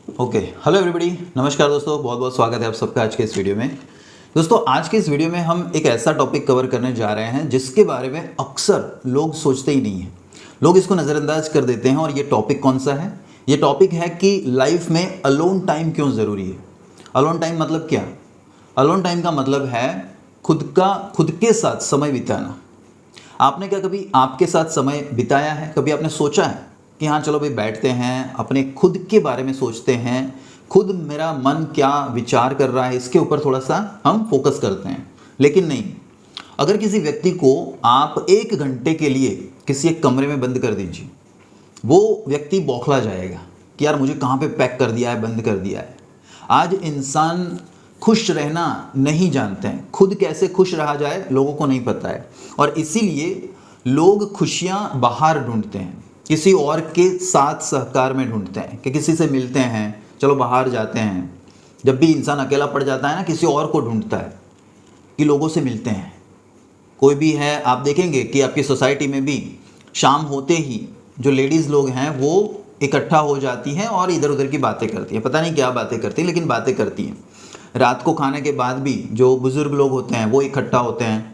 Okay, hello everybody, नमस्कार दोस्तों, बहुत बहुत स्वागत है आप सबका आज के इस वीडियो में। दोस्तों, आज के इस वीडियो में हम एक ऐसा टॉपिक कवर करने जा रहे हैं जिसके बारे में अक्सर लोग सोचते ही नहीं हैं। लोग इसको नज़रअंदाज कर देते हैं। और ये टॉपिक कौन सा है? ये टॉपिक है कि लाइफ में अलोन टाइम क्यों ज़रूरी है। अलोन टाइम मतलब क्या? अलोन टाइम का मतलब है खुद के साथ समय बिताना। आपने क्या कभी आपके साथ समय बिताया है? कभी आपने सोचा है कि हाँ चलो भाई बैठते हैं, अपने खुद के बारे में सोचते हैं, खुद मेरा मन क्या विचार कर रहा है इसके ऊपर थोड़ा सा हम फोकस करते हैं। लेकिन नहीं, अगर किसी व्यक्ति को आप 1 घंटे के लिए किसी एक कमरे में बंद कर दीजिए, वो व्यक्ति बौखला जाएगा कि यार मुझे कहाँ पे पैक कर दिया है, बंद कर दिया है। आज इंसान खुश रहना नहीं जानते हैं। खुद कैसे खुश रहा जाए लोगों को नहीं पता है। और इसीलिए लोग खुशियाँ बाहर ढूंढते हैं, किसी और के साथ सहकार में ढूंढते हैं कि किसी से मिलते हैं, चलो बाहर जाते हैं। जब भी इंसान अकेला पड़ जाता है ना, किसी और को ढूंढता है कि लोगों से मिलते हैं। कोई भी है, आप देखेंगे कि आपकी सोसाइटी में भी शाम होते ही जो लेडीज़ लोग हैं वो इकट्ठा हो जाती हैं और इधर उधर की बातें करती हैं। पता नहीं क्या बातें करती हैं, लेकिन बातें करती हैं। रात को खाने के बाद भी जो बुज़ुर्ग लोग होते हैं वो इकट्ठा होते हैं,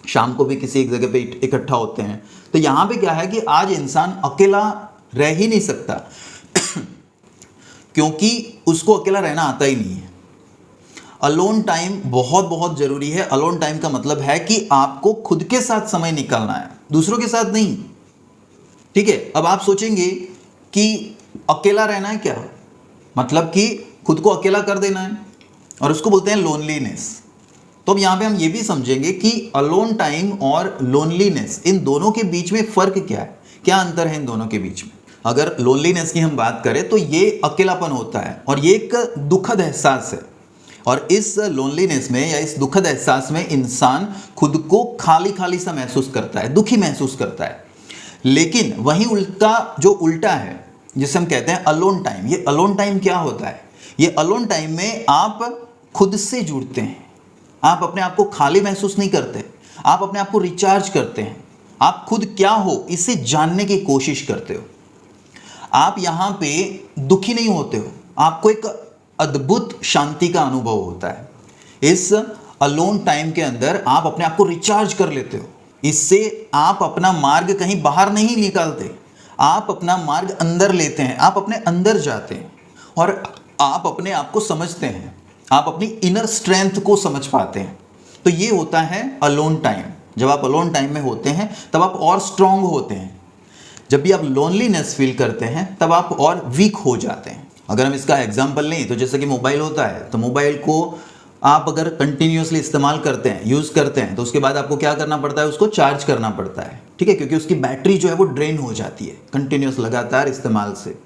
शाम को भी किसी एक जगह पे इकट्ठा होते हैं। तो यहाँ पे क्या है कि आज इंसान अकेला रह ही नहीं सकता क्योंकि उसको अकेला रहना आता ही नहीं है। अलोन टाइम बहुत बहुत ज़रूरी है। अलोन टाइम का मतलब है कि आपको खुद के साथ समय निकालना है, दूसरों के साथ नहीं। ठीक है, अब आप सोचेंगे कि अकेला रहना है क्या, मतलब कि खुद को अकेला कर देना है, और उसको बोलते हैं लोनलीनेस। तो अब यहाँ पे हम ये भी समझेंगे कि अलोन टाइम और लोनलीनेस, इन दोनों के बीच में फ़र्क क्या है, क्या अंतर है इन दोनों के बीच में। अगर लोनलीनेस की हम बात करें तो ये अकेलापन होता है और ये एक दुखद एहसास है। और इस लोनलीनेस में या इस दुखद एहसास में इंसान खुद को खाली खाली सा महसूस करता है, दुखी महसूस करता है। लेकिन वहीं उल्टा है जिसे हम कहते हैं अलोन टाइम। ये अलोन टाइम क्या होता है? ये अलोन टाइम में आप खुद से जुड़ते हैं। आप अपने आप को खाली महसूस नहीं करते, आप अपने आप को रिचार्ज करते हैं। आप खुद क्या हो इसे जानने की कोशिश करते हो। आप यहाँ पे दुखी नहीं होते हो, आपको एक अद्भुत शांति का अनुभव होता है। इस अलोन टाइम के अंदर आप अपने आप को रिचार्ज कर लेते हो। इससे आप अपना मार्ग कहीं बाहर नहीं निकालते, आप अपना मार्ग अंदर लेते हैं, आप अपने अंदर जाते हैं और आप अपने आप को समझते हैं, आप अपनी इनर स्ट्रेंथ को समझ पाते हैं। तो ये होता है अलोन टाइम। जब आप अलोन टाइम में होते हैं तब आप और स्ट्रांग होते हैं। जब भी आप लोनलीनेस फील करते हैं तब आप और वीक हो जाते हैं। अगर हम इसका एग्जांपल लें तो जैसे कि मोबाइल होता है, तो मोबाइल को आप अगर कंटिन्यूसली इस्तेमाल करते हैं, यूज़ करते हैं, तो उसके बाद आपको क्या करना पड़ता है, उसको चार्ज करना पड़ता है। ठीक है, क्योंकि उसकी बैटरी जो है वो ड्रेन हो जाती है कंटिन्यूस लगातार इस्तेमाल से।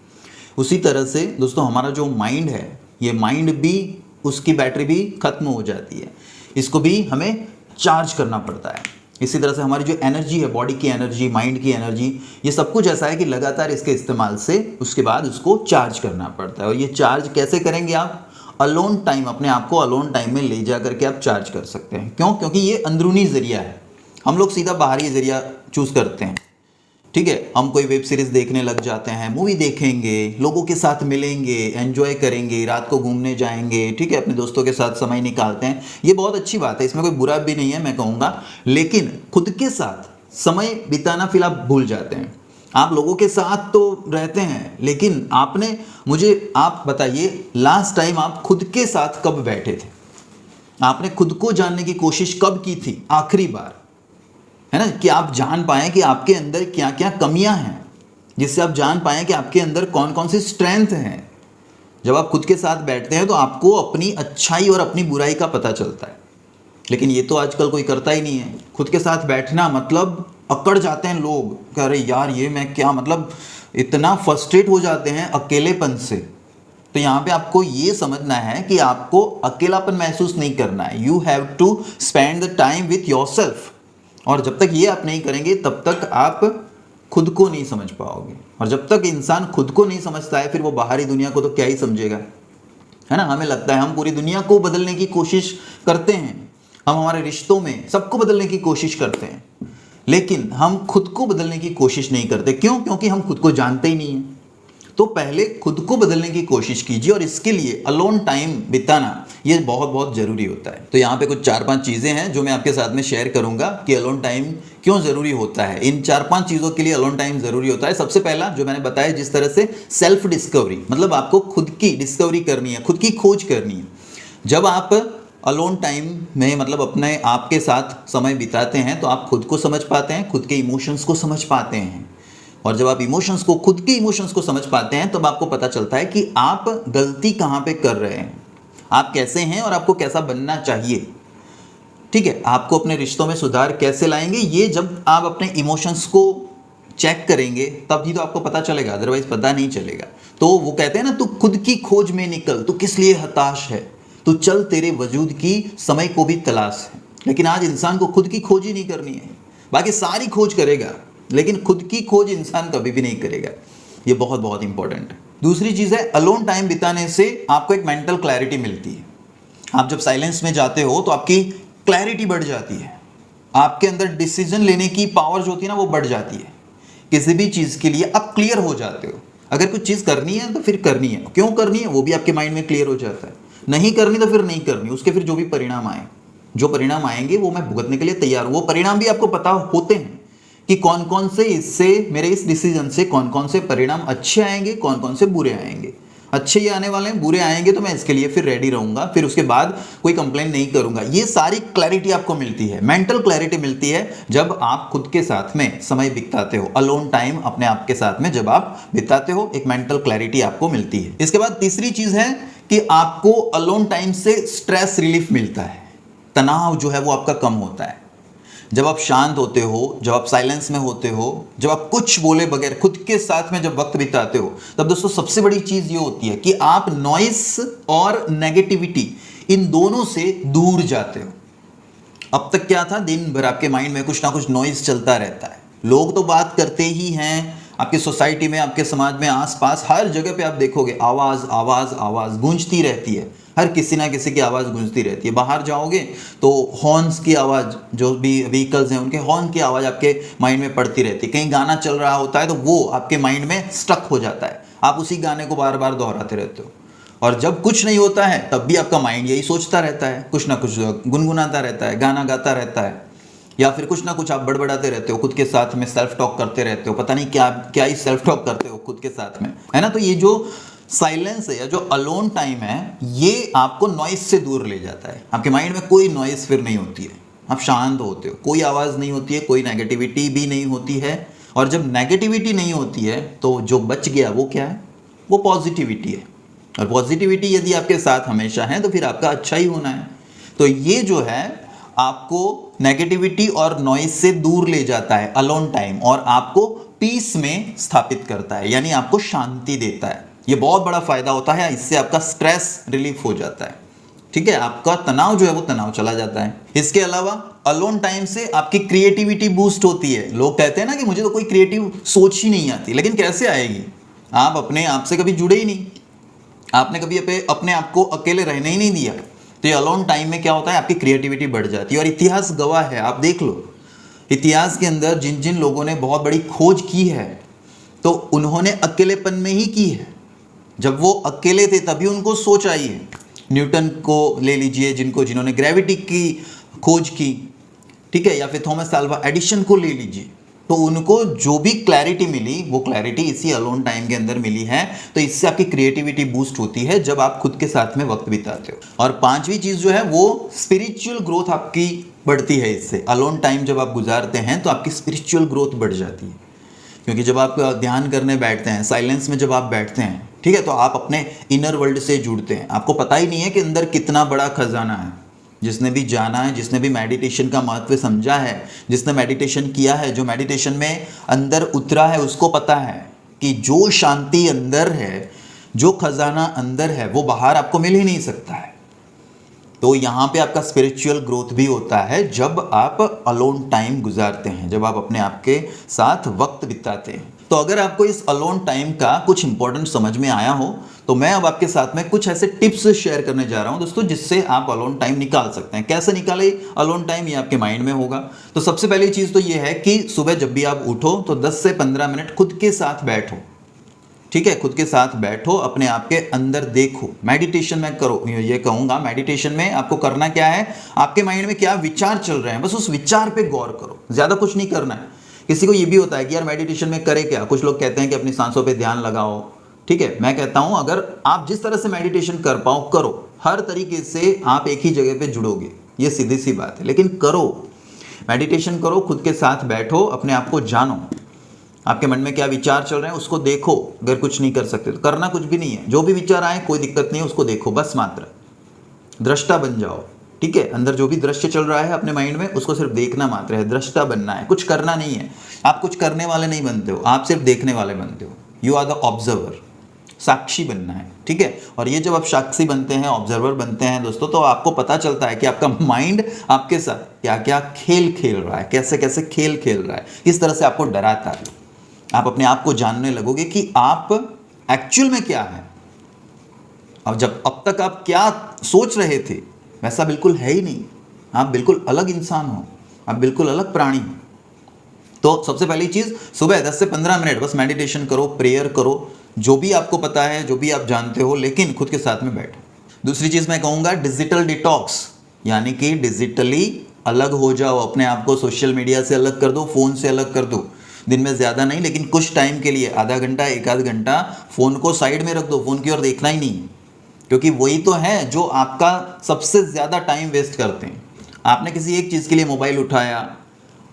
उसी तरह से दोस्तों हमारा जो माइंड है, ये माइंड भी, उसकी बैटरी भी खत्म हो जाती है, इसको भी हमें चार्ज करना पड़ता है। इसी तरह से हमारी जो एनर्जी है, बॉडी की एनर्जी, माइंड की एनर्जी, ये सब कुछ ऐसा है कि लगातार इसके इस्तेमाल से उसके बाद उसको चार्ज करना पड़ता है। और ये चार्ज कैसे करेंगे आप? अलोन टाइम, अपने आप को अलोन टाइम में ले जा करके आप चार्ज कर सकते हैं। क्यों? क्योंकि ये अंदरूनी ज़रिया है। हम लोग सीधा बाहरी ज़रिया चूज़ करते हैं। ठीक है, हम कोई वेब सीरीज़ देखने लग जाते हैं, मूवी देखेंगे, लोगों के साथ मिलेंगे, एंजॉय करेंगे, रात को घूमने जाएंगे, ठीक है, अपने दोस्तों के साथ समय निकालते हैं। ये बहुत अच्छी बात है, इसमें कोई बुरा भी नहीं है मैं कहूँगा। लेकिन खुद के साथ समय बिताना फिर आप भूल जाते हैं। आप लोगों के साथ तो रहते हैं, लेकिन आप बताइए लास्ट टाइम आप खुद के साथ कब बैठे थे? आपने खुद को जानने की कोशिश कब की थी आखिरी बार? है ना, कि आप जान पाएं कि आपके अंदर क्या क्या कमियां हैं, जिससे आप जान पाएं कि आपके अंदर कौन कौन सी स्ट्रेंथ हैं। जब आप खुद के साथ बैठते हैं तो आपको अपनी अच्छाई और अपनी बुराई का पता चलता है। लेकिन ये तो आजकल कोई करता ही नहीं है। खुद के साथ बैठना मतलब अकड़ जाते हैं लोग कि अरे यार ये मैं क्या, मतलब इतना फ्रस्ट्रेट हो जाते हैं अकेलेपन से। तो यहाँ पे आपको ये समझना है कि आपको अकेलापन महसूस नहीं करना है। You have to spend the time with yourself. और जब तक ये आप नहीं करेंगे तब तक आप खुद को नहीं समझ पाओगे। और जब तक इंसान खुद को नहीं समझता है फिर वो बाहरी दुनिया को तो क्या ही समझेगा। है ना, हमें लगता है हम पूरी दुनिया को बदलने की कोशिश करते हैं, हम हमारे रिश्तों में सबको बदलने की कोशिश करते हैं, लेकिन हम खुद को बदलने की कोशिश नहीं करते। क्यों? क्योंकि हम खुद को जानते ही नहीं हैं। तो पहले खुद को बदलने की कोशिश कीजिए और इसके लिए अलोन टाइम बिताना ये बहुत बहुत ज़रूरी होता है। तो यहाँ पे कुछ 4-5 चीज़ें हैं जो मैं आपके साथ में शेयर करूँगा कि अलोन टाइम क्यों ज़रूरी होता है। इन 4-5 चीज़ों के लिए अलोन टाइम ज़रूरी होता है। सबसे पहला जो मैंने बताया, जिस तरह से सेल्फ डिस्कवरी, मतलब आपको खुद की डिस्कवरी करनी है, खुद की खोज करनी है। जब आप अलोन टाइम में मतलब अपने आप के साथ समय बिताते हैं तो आप खुद को समझ पाते हैं, खुद के इमोशंस को समझ पाते हैं। और जब आप इमोशंस को, खुद के इमोशंस को समझ पाते हैं तब आपको पता चलता है कि आप गलती कहाँ पे कर रहे हैं, आप कैसे हैं और आपको कैसा बनना चाहिए। ठीक है, आपको अपने रिश्तों में सुधार कैसे लाएंगे, ये जब आप अपने इमोशंस को चेक करेंगे तभी तो आपको पता चलेगा, अदरवाइज पता नहीं चलेगा। तो वो कहते हैं ना, तू खुद की खोज में निकल, तू किस लिए हताश है, तू चल तेरे वजूद की समय को भी तलाश है। लेकिन आज इंसान को खुद की खोज ही नहीं करनी है, बाकी सारी खोज करेगा लेकिन खुद की खोज इंसान कभी भी नहीं करेगा। ये बहुत बहुत इंपॉर्टेंट है। दूसरी चीज़ है, अलोन टाइम बिताने से आपको एक मेंटल क्लैरिटी मिलती है। आप जब साइलेंस में जाते हो तो आपकी क्लैरिटी बढ़ जाती है, आपके अंदर डिसीजन लेने की पावर जो होती है ना वो बढ़ जाती है। किसी भी चीज़ के लिए आप क्लियर हो जाते हो। अगर कुछ चीज़ करनी है तो फिर करनी है, क्यों करनी है वो भी आपके माइंड में क्लियर हो जाता है। नहीं करनी तो फिर नहीं करनी, उसके फिर जो भी परिणाम आए, जो परिणाम आएंगे वो मैं भुगतने के लिए तैयार हूँ। वो परिणाम भी आपको पता होते हैं कि कौन कौन से इससे, मेरे इस डिसीजन से कौन कौन से परिणाम अच्छे आएंगे, कौन कौन से बुरे आएंगे। अच्छे ही आने वाले हैं, बुरे आएंगे तो मैं इसके लिए फिर रेडी रहूंगा, फिर उसके बाद कोई कंप्लेन नहीं करूंगा। ये सारी क्लैरिटी आपको मिलती है, मेंटल क्लैरिटी मिलती है जब आप खुद के साथ में समय बिताते हो। अलोन टाइम अपने आप के साथ में जब आप बिताते हो, एक मेंटल क्लैरिटी आपको मिलती है। इसके बाद तीसरी चीज है कि आपको अलोन टाइम से स्ट्रेस रिलीफ मिलता है, तनाव जो है वो आपका कम होता है। जब आप शांत होते हो, जब आप साइलेंस में होते हो, जब आप कुछ बोले बगैर खुद के साथ में जब वक्त बिताते हो, तब दोस्तों सबसे बड़ी चीज ये होती है कि आप नॉइस और नेगेटिविटी इन दोनों से दूर जाते हो। अब तक क्या था, दिन भर आपके माइंड में कुछ ना कुछ नॉइस चलता रहता है। लोग तो बात करते ही हैं, आपकी सोसाइटी में, आपके समाज में, आसपास हर जगह पे आप देखोगे आवाज आवाज आवाज गूंजती रहती है। हर किसी ना किसी की आवाज़ गूंजती रहती है। बाहर जाओगे तो हॉर्न्स की आवाज़, जो भी व्हीकल्स हैं उनके हॉर्न की आवाज़ आपके माइंड में पड़ती रहती है। कहीं गाना चल रहा होता है तो वो आपके माइंड में स्टक हो जाता है, आप उसी गाने को बार बार दोहराते रहते हो। और जब कुछ नहीं होता है तब भी आपका माइंड यही सोचता रहता है, कुछ ना कुछ गुनगुनाता रहता है, गाना गाता रहता है, या फिर कुछ ना कुछ आप बड़बड़ाते रहते हो, खुद के साथ में सेल्फ टॉक करते रहते हो। पता नहीं क्या क्या ही सेल्फ टॉक करते हो खुद के साथ में, है ना। तो ये जो साइलेंस है या जो अलोन टाइम है, ये आपको नॉइस से दूर ले जाता है। आपके माइंड में कोई नॉइस फिर नहीं होती है, आप शांत होते हो, कोई आवाज़ नहीं होती है, कोई नेगेटिविटी भी नहीं होती है। और जब नेगेटिविटी नहीं होती है तो जो बच गया वो क्या है, वो पॉजिटिविटी है। और पॉजिटिविटी यदि आपके साथ हमेशा है तो फिर आपका अच्छा ही होना है। तो ये जो है आपको नेगेटिविटी और नॉइस से दूर ले जाता है अलोन टाइम, और आपको पीस में स्थापित करता है, यानी आपको शांति देता है। ये बहुत बड़ा फायदा होता है, इससे आपका स्ट्रेस रिलीफ हो जाता है। ठीक है, आपका तनाव जो है वो तनाव चला जाता है। इसके अलावा अलोन टाइम से आपकी क्रिएटिविटी बूस्ट होती है। लोग कहते हैं ना कि मुझे तो कोई क्रिएटिव सोच ही नहीं आती, लेकिन कैसे आएगी, आप अपने आप से कभी जुड़े ही नहीं, आपने कभी अपने आप को अकेले रहने ही नहीं दिया। तो ये अलोन टाइम में क्या होता है, आपकी क्रिएटिविटी बढ़ जाती है। और इतिहास गवाह है, आप देख लो इतिहास के अंदर जिन जिन लोगों ने बहुत बड़ी खोज की है तो उन्होंने अकेलेपन में ही की है। जब वो अकेले थे तभी उनको सोच आई है। न्यूटन को ले लीजिए, जिन्होंने ग्रेविटी की खोज की, ठीक है, या फिर थॉमस अल्वा एडिसन को ले लीजिए, तो उनको जो भी क्लैरिटी मिली वो क्लैरिटी इसी अलोन टाइम के अंदर मिली है। तो इससे आपकी क्रिएटिविटी बूस्ट होती है जब आप खुद के साथ में वक्त बिताते हो। और पांचवी चीज जो है वो स्पिरिचुअल ग्रोथ आपकी बढ़ती है इससे। अलोन टाइम जब आप गुजारते हैं तो आपकी स्पिरिचुअल ग्रोथ बढ़ जाती है, क्योंकि जब आप ध्यान करने बैठते हैं, साइलेंस में जब आप बैठते हैं, ठीक है, तो आप अपने इनर वर्ल्ड से जुड़ते हैं। आपको पता ही नहीं है कि अंदर कितना बड़ा खजाना है। जिसने भी जाना है, जिसने भी मेडिटेशन का महत्व समझा है, जिसने मेडिटेशन किया है, जो मेडिटेशन में अंदर उतरा है, उसको पता है कि जो शांति अंदर है, जो खजाना अंदर है, वो बाहर आपको मिल ही नहीं सकता है। तो यहाँ पे आपका स्पिरिचुअल ग्रोथ भी होता है जब आप अलोन टाइम गुजारते हैं, जब आप अपने आप के साथ वक्त बिताते हैं। तो अगर आपको इस अलोन टाइम का कुछ इंपॉर्टेंट समझ में आया हो तो मैं अब आपके साथ में कुछ ऐसे टिप्स शेयर करने जा रहा हूं दोस्तों, जिससे आप अलोन टाइम निकाल सकते हैं। कैसे निकाले अलोन टाइम, ये आपके माइंड में होगा। तो सबसे पहली चीज़ तो ये है कि सुबह जब भी आप उठो तो 10 से 15 मिनट खुद के साथ बैठो। ठीक है, खुद के साथ बैठो, अपने आप के अंदर देखो, मेडिटेशन में करो। ये कहूंगा मेडिटेशन में आपको करना क्या है, आपके माइंड में क्या विचार चल रहे हैं, बस उस विचार पे गौर करो, ज्यादा कुछ नहीं करना है। किसी को ये भी होता है कि यार मेडिटेशन में करे क्या, कुछ लोग कहते हैं कि अपनी सांसों पे ध्यान लगाओ। ठीक है, मैं कहता हूं अगर आप जिस तरह से मेडिटेशन कर पाओ करो, हर तरीके से आप एक ही जगह पे जुड़ोगे, ये सीधी सी बात है, लेकिन करो, मेडिटेशन करो, खुद के साथ बैठो, अपने आप को जानो, आपके मन में क्या विचार चल रहे हैं उसको देखो। अगर कुछ नहीं कर सकते तो करना कुछ भी नहीं है, जो भी विचार आए कोई दिक्कत नहीं है, उसको देखो, बस मात्र दृष्टा बन जाओ। ठीक है, अंदर जो भी दृश्य चल रहा है अपने माइंड में उसको सिर्फ देखना मात्र है, दृष्टा बनना है, कुछ करना नहीं है। आप कुछ करने वाले नहीं बनते हो, आप सिर्फ देखने वाले बनते हो। यू आर द ऑब्जर्वर, साक्षी बनना है। ठीक है, और ये जब आप साक्षी बनते हैं, ऑब्जर्वर बनते हैं दोस्तों, तो आपको पता चलता है कि आपका माइंड आपके साथ क्या क्या खेल खेल रहा है, कैसे कैसे खेल खेल रहा है, किस तरह से आपको डराता है। आप अपने आप को जानने लगोगे कि आप एक्चुअल में क्या है। अब तक आप क्या सोच रहे थे वैसा बिल्कुल है ही नहीं, आप बिल्कुल अलग इंसान हो, आप बिल्कुल अलग प्राणी हो। तो सबसे पहली चीज, सुबह 10 से 15 मिनट बस मेडिटेशन करो, प्रेयर करो, जो भी आपको पता है, जो भी आप जानते हो, लेकिन खुद के साथ में बैठो। दूसरी चीज मैं कहूंगा डिजिटल डिटॉक्स, यानी कि डिजिटली अलग हो जाओ, अपने आप को सोशल मीडिया से अलग कर दो, फोन से अलग कर दो। दिन में ज़्यादा नहीं, लेकिन कुछ टाइम के लिए, आधा घंटा, एक आध घंटा फ़ोन को साइड में रख दो, फ़ोन की ओर देखना ही नहीं, क्योंकि वही तो है जो आपका सबसे ज़्यादा टाइम वेस्ट करते हैं। आपने किसी एक चीज़ के लिए मोबाइल उठाया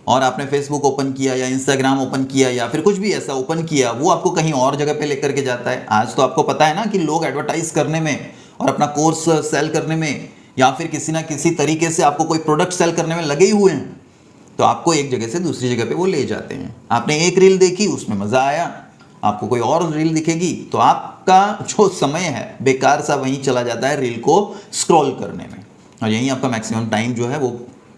और आपने फेसबुक ओपन किया या इंस्टाग्राम ओपन किया या फिर कुछ भी ऐसा ओपन किया, वो आपको कहीं और जगह पे लेकर के जाता है। आज तो आपको पता है ना कि लोग एडवर्टाइज करने में और अपना कोर्स सेल करने में या फिर किसी ना किसी तरीके से आपको कोई प्रोडक्ट सेल करने में लगे ही हुए हैं। तो आपको एक जगह से दूसरी जगह पे वो ले जाते हैं। आपने एक रील देखी, उसमें मज़ा आया, आपको कोई और रील दिखेगी तो आपका जो समय है बेकार सा वहीं चला जाता है रील को स्क्रॉल करने में, और यहीं आपका मैक्सिमम टाइम जो है वो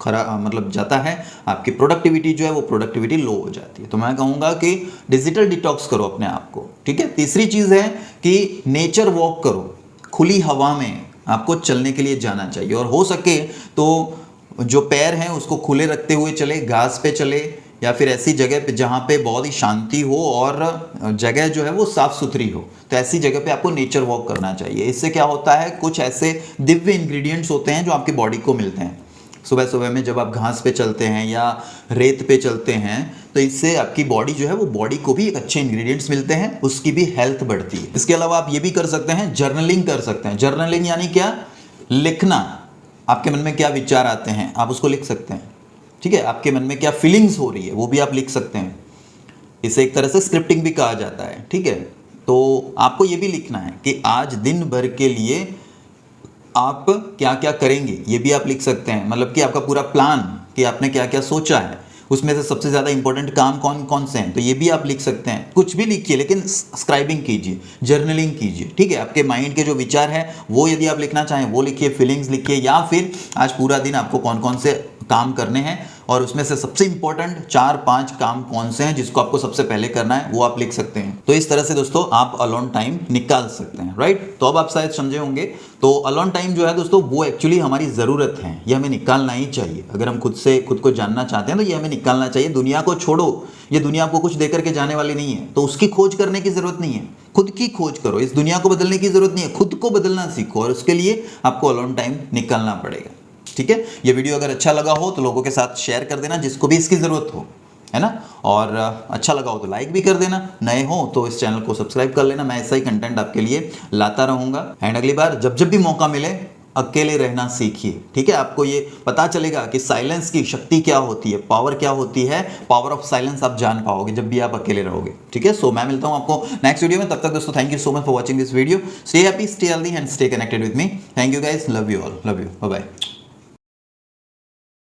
मतलब जाता है, आपकी प्रोडक्टिविटी जो है वो प्रोडक्टिविटी लो हो जाती है। तो मैं कहूँगा कि डिजिटल डिटॉक्स करो अपने आप को। ठीक है, तीसरी चीज़ है कि नेचर वॉक करो, खुली हवा में आपको चलने के लिए जाना चाहिए, और हो सके तो जो पैर हैं उसको खुले रखते हुए चले, घास पे चले या फिर ऐसी जगह पे जहाँ पे बहुत ही शांति हो और जगह जो है वो साफ़ सुथरी हो, तो ऐसी जगह पे आपको नेचर वॉक करना चाहिए। इससे क्या होता है, कुछ ऐसे दिव्य इंग्रेडिएंट्स होते हैं जो आपकी बॉडी को मिलते हैं। सुबह सुबह में जब आप घास पे चलते हैं या रेत पे चलते हैं तो इससे आपकी बॉडी जो है वो बॉडी को भी एक अच्छे इंग्रेडिएंट्स मिलते हैं, उसकी भी हेल्थ बढ़ती है। इसके अलावा आप ये भी कर सकते हैं, जर्नलिंग कर सकते हैं। जर्नलिंग यानी क्या, लिखना, आपके मन में क्या विचार आते हैं आप उसको लिख सकते हैं। ठीक है, आपके मन में क्या फीलिंग्स हो रही है वो भी आप लिख सकते हैं। इसे एक तरह से स्क्रिप्टिंग भी कहा जाता है। ठीक है, तो आपको ये भी लिखना है कि आज दिन भर के लिए आप क्या क्या करेंगे, ये भी आप लिख सकते हैं। मतलब कि आपका पूरा प्लान कि आपने क्या क्या सोचा है, उसमें से सबसे ज़्यादा इंपॉर्टेंट काम कौन कौन से हैं, तो ये भी आप लिख सकते हैं। कुछ भी लिखिए, लेकिन स्क्राइबिंग कीजिए, जर्नलिंग कीजिए। ठीक है, आपके माइंड के जो विचार हैं वो यदि आप लिखना चाहें वो लिखिए, फीलिंग्स लिखिए, या फिर आज पूरा दिन आपको कौन कौन से काम करने हैं और उसमें से सबसे इंपॉर्टेंट 4-5 काम कौन से हैं जिसको आपको सबसे पहले करना है वो आप लिख सकते हैं। तो इस तरह से दोस्तों आप अलोन टाइम निकाल सकते हैं, राइट। तो अब आप शायद समझे होंगे, तो अलोन टाइम जो है दोस्तों वो एक्चुअली हमारी ज़रूरत है, ये हमें निकालना ही चाहिए। अगर हम खुद को जानना चाहते हैं तो ये हमें निकालना चाहिए। दुनिया को छोड़ो, ये दुनिया आपको कुछ देकर के जाने वाली नहीं है, तो उसकी खोज करने की ज़रूरत नहीं है, खुद की खोज करो। इस दुनिया को बदलने की ज़रूरत नहीं है, खुद को बदलना सीखो, और उसके लिए आपको अलोन टाइम निकालना पड़ेगा। ठीक है, ये वीडियो अगर अच्छा लगा हो तो लोगों के साथ शेयर कर देना जिसको भी इसकी ज़रूरत हो, है ना। और अच्छा लगा हो तो लाइक भी कर देना, नए हो तो इस चैनल को सब्सक्राइब कर लेना। मैं ऐसा ही कंटेंट आपके लिए लाता रहूँगा। एंड अगली बार जब भी मौका मिले अकेले रहना सीखिए। ठीक है, आपको ये पता चलेगा कि साइलेंस की शक्ति क्या होती है, पावर क्या होती है, पावर ऑफ साइलेंस आप जान पाओगे जब भी आप अकेले रहोगे। ठीक है, सो मैं मिलता हूँ आपको नेक्स्ट वीडियो में। तब तक दोस्तों thank you so much for watching this video. Stay happy, stay healthy and stay connected with me. Thank you guys, love you all, love you, bye bye.